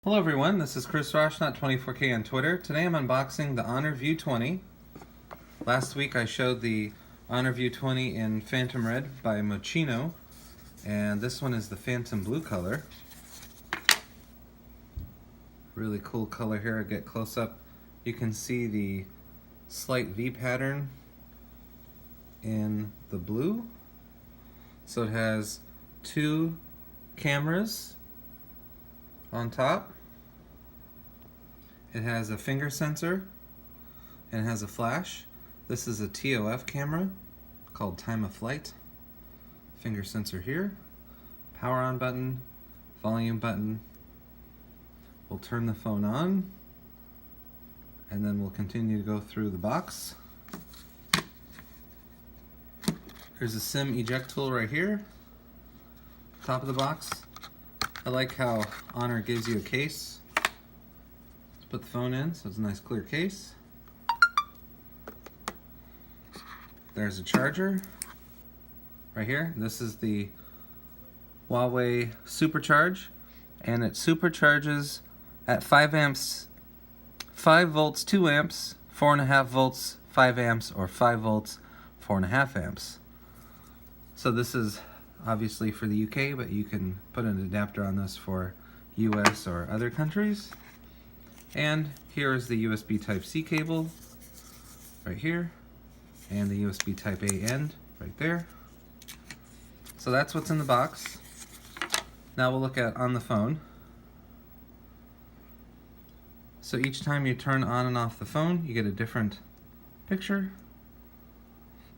Hello everyone, this is Chris Roshnaut, 24K on Twitter. Today I'm unboxing the Honor View 20. Last week I showed the Honor View 20 in Phantom Red by Moschino, and this one is the Phantom Blue color. Really cool color here. I get close up. You can see the slight V pattern in the blue. So it has two cameras on top. It has a finger sensor and it has a flash. This is a TOF camera called time of flight. Finger sensor here, power on button, volume button. We'll turn the phone on and then we'll continue to go through the box. There's a SIM eject tool right here, top of the box. I like how Honor gives you a case. Let's put the phone in so it's a nice clear case. There's a charger right here. This is the Huawei Supercharge, and it supercharges at 5 amps, 5 volts, 2 amps, 4.5 volts, 5 amps, or 5 volts, 4.5 amps. So this is obviously for the UK, but you can put an adapter on this for US or other countries. And here is the USB Type-C cable right here, and the USB Type-A end right there. So that's what's in the box. Now we'll look at on the phone. So each time you turn on and off the phone, you get a different picture.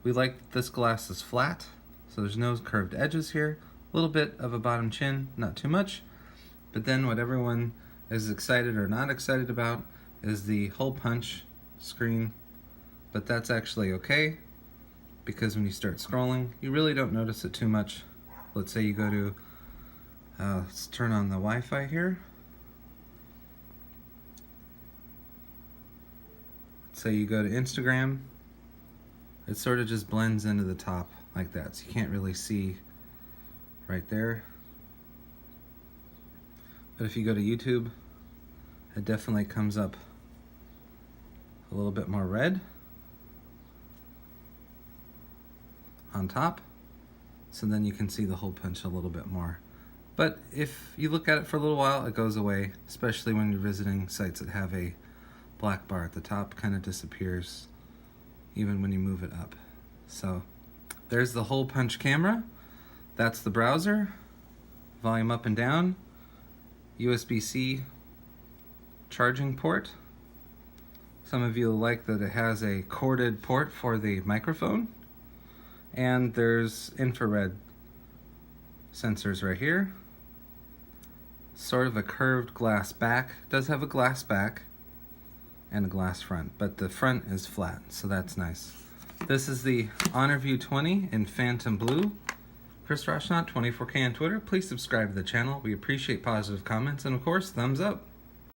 We like that this glass is flat, so there's no curved edges here. A little bit of a bottom chin, not too much. But then what everyone is excited or not excited about is the hole punch screen. But that's actually okay, because when you start scrolling, you really don't notice it too much. Let's say you go to, let's turn on the Wi-Fi here. Let's say you go to Instagram. It sort of just blends into the top like that, so you can't really see right there. But if you go to YouTube, it definitely comes up a little bit more red on top, so then you can see the hole punch a little bit more. But if you look at it for a little while, it goes away, especially when you're visiting sites that have a black bar at the top. Kind of disappears even when you move it up. So there's the hole punch camera. That's the browser, volume up and down, USB-C charging port. Some of you will like that it has a corded port for the microphone. And there's infrared sensors right here. Sort of a curved glass back. It does have a glass back and a glass front, but the front is flat, so that's nice. This is the Honor View 20 in Phantom Blue. Chris Roshnaut, 24K on Twitter. Please subscribe to the channel. We appreciate positive comments and, of course, thumbs up.